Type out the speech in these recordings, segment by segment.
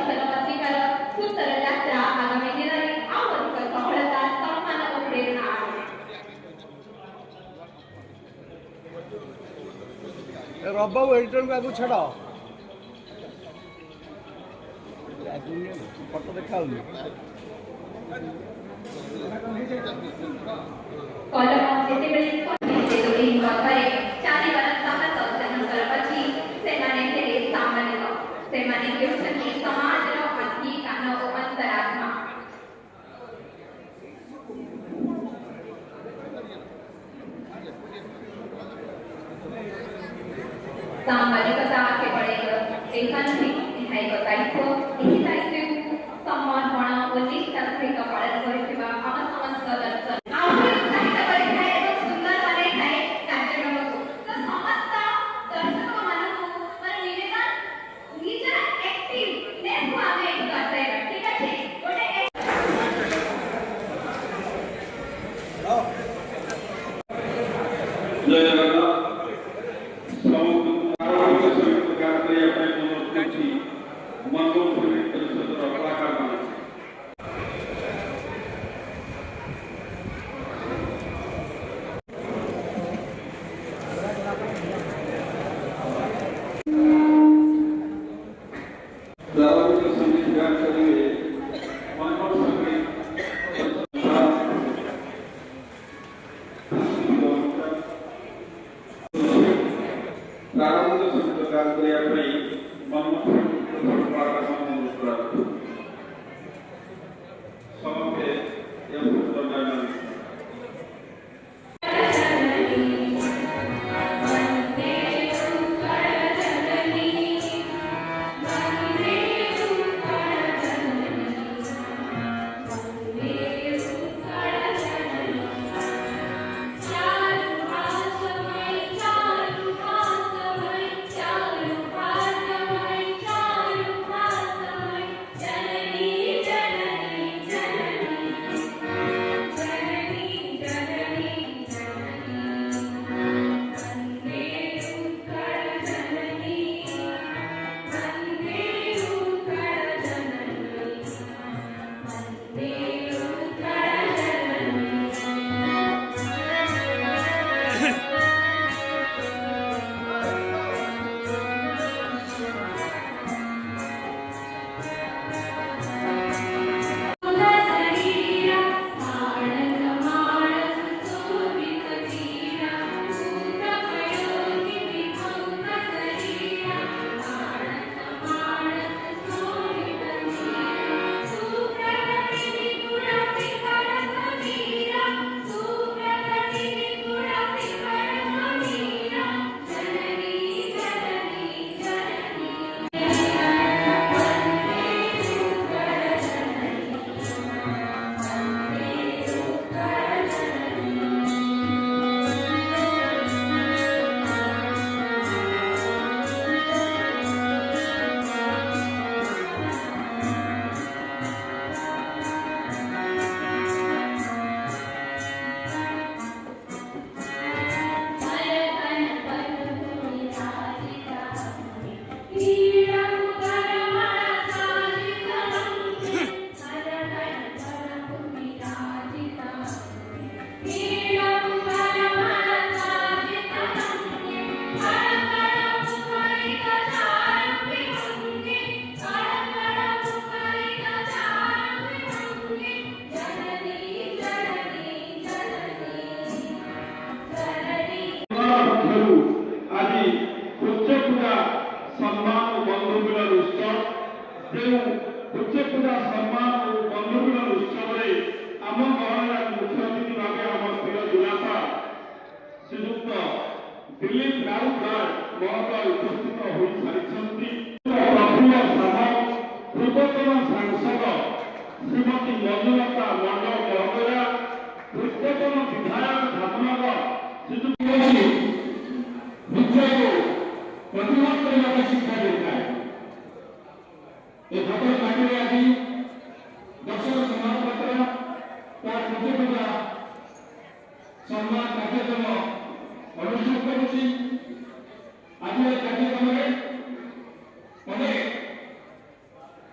ଦର୍ଶନ ପତ୍ରିକାର ସୁନ୍ଦର ଯାତ୍ରା ଆଗାମୀ ଦିନରେ ଆଉ ଅଧିକ ସଫଳତା ସମ୍ମାନ ଓ ପ୍ରେରଣା ଆଣିବ। ରବାବୁ ଏଡ଼ିଟର ବାବୁ ଛାଡ଼ ଫଟୋ ଦେଖାଉନି। କଲମ ଯେତେବେଳେ ଏହି କଥାରେ ଚାଲିବାର ସାହସ ସେମାନଙ୍କର ଅଛି। ସେମାନେ ହେଲେ ସାମାନ୍ୟ, ସେମାନେ ହେଉଛନ୍ତି ସମାଜର ଆଖି କାନ ଓ ଅନ୍ତରାତ୍ମା। ସାମ୍ବାଦିକତା କେବଳ ଏକ ନୁହେଁ, ଏହା ଏକ ଦାୟିତ୍ୱ। ଏହି ଦାୟିତ୍ୱକୁ ସମର୍ପଣ ଓ ନିଷ୍ଠା ସହିତ ପାଳନ କରିଥିବା ଆମ ସମସ୍ତ ଦର୍ଶନ ଆହୁରି ଉତ୍ସାହିତ କରିଥାଏ ଏବଂ ସୁନ୍ଦର ବନାଇଥାଏ କାର୍ଯ୍ୟକ୍ରମକୁ। ତ ସମସ୍ତ ଦର୍ଶକମାନଙ୍କୁ ମୋର ନିବେଦନ, ନିଜର ଆକ୍ଟିଭନେସକୁ ଆମେ ଏଠି ଦର୍ଶାଇବା। ଠିକ ଅଛି, ଗୋଟେ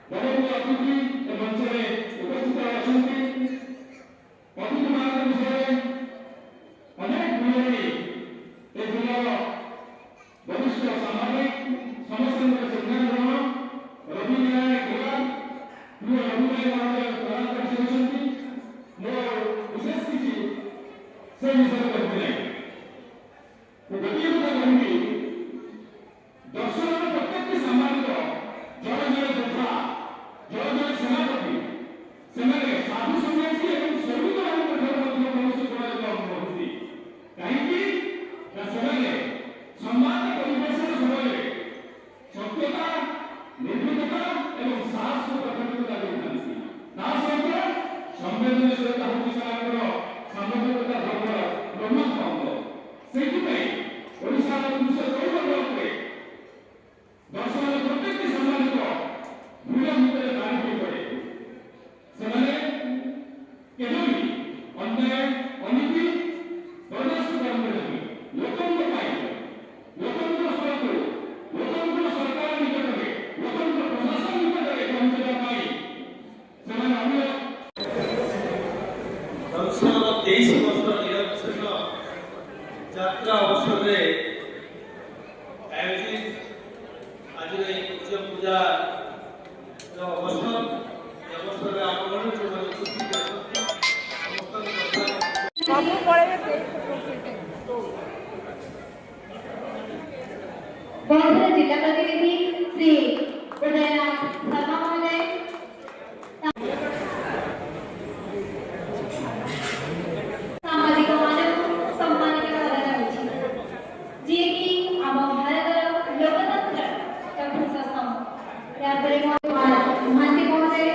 Vamos से विषय कहते हैं तो गोटे कथा कहूँगी दर्शन प्रत्येक सामाजिक जड़े जड़े योद्धा जड़े जड़े सेनापति से साधु सन्यासी और सैनिक मनुष्य अनुभूति कहीं सम्मान परिवेशन समय सत्यता निर्भीकता एवं साहस को प्रकटित सहित संवेदनशीलता हूँ सामाजिकता धर्म प्रमुख अंग से दर्शन प्रत्येक सामाजिक मूल्य भितर दानी हो पड़े केवल अन्याय अनीति बर्दाश्त करते लोकतंत्र सरकार निकट में लोकतंत्र प्रशासन निकट में पहुंचना दर्शन 23 वर्ष निरक्षर यात्रा अवसर में आयोजित आज पूज्य पूजा अवसर अवसर आगमन जो उपस्थित बौद्ध जिला प्रतिनिधि श्री उदयनाथ शर्मा महोदय सामाजिक मानव सम्मानित कराଯାଉଛି ଯିଏକି ଆମ ଭାରତର ଲୋକତନ୍ତ୍ର ଚତୁର୍ଥ ସ୍ତମ୍ଭ ତାପରେ ମହାନ୍ତି ମହୋଦୟ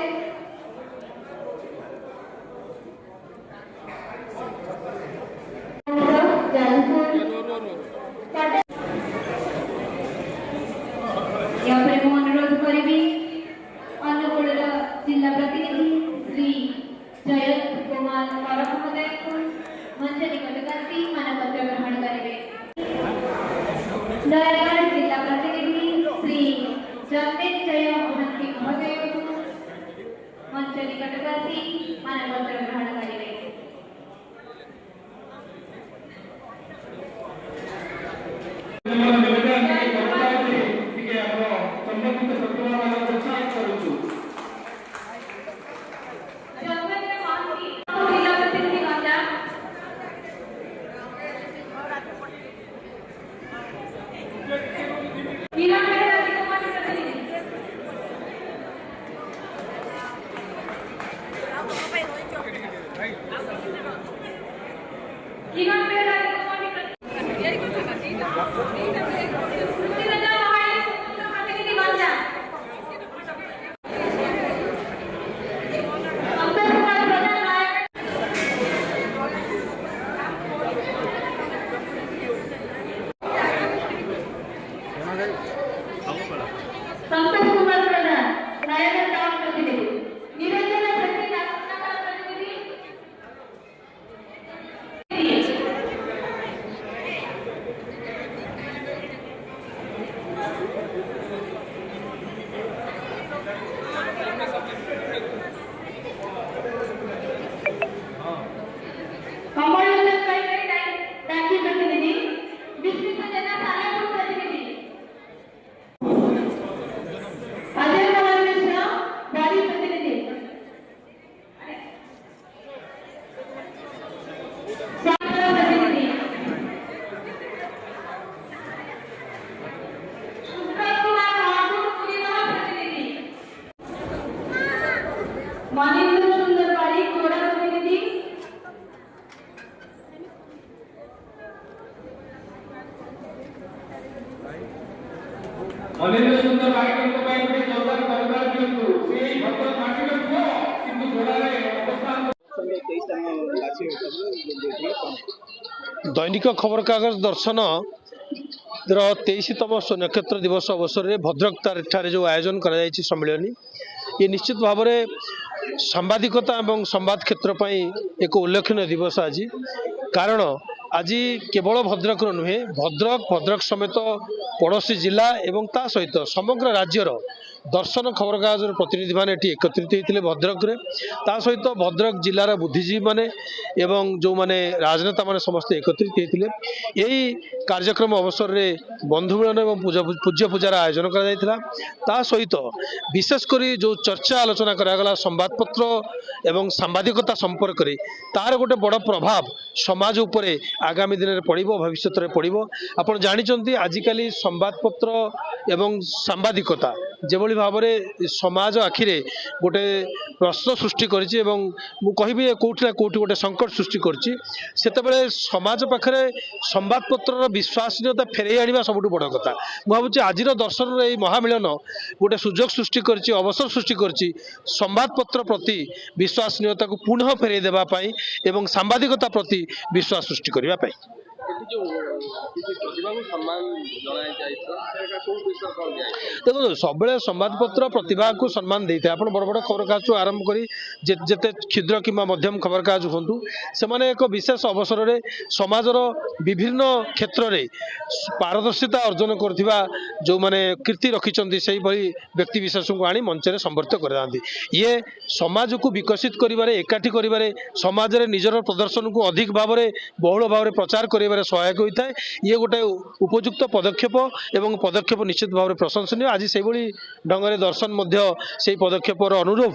यहाँ मैं अनुरोध करी अनुगुण जिला प्रतिनिधि श्री जयंत कुमार परम महोदय को मंच निकट आसी मानपत्र ग्रहण करेंगे। नयागढ़ जिला प्रतिनिधि श्री जन्मेजय महांती महोदय को मंच निकट आसी मानपत्र ग्रहण करेंगे। मनेन्द्र सुंदर बालिका ପାଇଁ ଗୋଟେ ଯୋରଦାର ପରିବାର ଦିଅନ୍ତୁ ସେଇ ଭଦ୍ର ମାଟିର ପୁଅ କିନ୍ତୁ ଗୋଡ଼ାରେ ଅବସ୍ଥାନ दैनिक खबर कागज दर्शन 23तम नक्षत्र दिवस अवसर में भद्रक ठारे जो आयोजन कर सम्मिलनी ये निश्चित भाव में सांबादिकता और संवाद क्षेत्र एक उल्लेखनीय दिवस आज कारण आज केवल भद्रक नुहे भद्रक समेत पड़ोशी जिला एवं ता सहित समग्र राज्यर दर्शन खबरकागजर प्रतिनिधि मैंने एकत्रित होते भद्रक सहित भद्रक जिलार बुद्धिजीवी मैंने एवं जो मैंने राजनेता मैंने समस्त एकत्रित होते यही कार्यक्रम अवसर में बंधु मिलन और पूज्य पूजार आयोजन करा सहित विशेषकर जो चर्चा आलोचना करागला संवादपत्र एवं सांबादिकता संपर्क में तार गोटे बड़ प्रभाव समाज उपरे आगामी दिन में पड़ो भविष्य में पड़ो आप जानते आजिकल संवादपत्र एवं सांबादिकता जो भाव में समाज आखिरे गोटे प्रश्न सृष्टि करी कौटी ना कौटी गोटे संकट सृष्टि करछि समाज पाखे संवादपत्र विश्वसनीयता फेरई आने सब बड़ कथा भावुँ आज दर्शन यही महामिलन गोटे सुजोग सृष्टि करछि अवसर सृष्टि करछि संवादपत्र प्रति विश्वसनीयता को पुनः फेरई देवाई एवं सांबादिकता प्रति विश्वास सृष्टि करने देखो सब संवादपत्र प्रतिभा को सम्मान देते आप बड़ बड़ खबर कागज आरंभ कर जिते क्षुद्र कि मध्यम खबर कागज हूँ से एक विशेष अवसर में समाजर विभिन्न क्षेत्र में पारदर्शिता अर्जन कर जो मैंने कीर्ति रखिंट से व्यक्ति विशेष को आनी मंच में संवर्धित कर ये समाज को विकसित करें एकाठी करें समाज में निजर प्रदर्शन को अधिक भाव में बहुल भाव में प्रचार कर सहायक होता है ये गोटे उपयुक्त पदक्षेप एवं पदक्षेप निश्चित भाव में प्रशंसनीय आज से ढंग दर्शन से पदक्षेप अनुरूप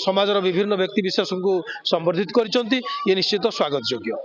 समाजर विभिन्न व्यक्ति विशेष को संवर्धित कर निश्चित स्वागत योग्य।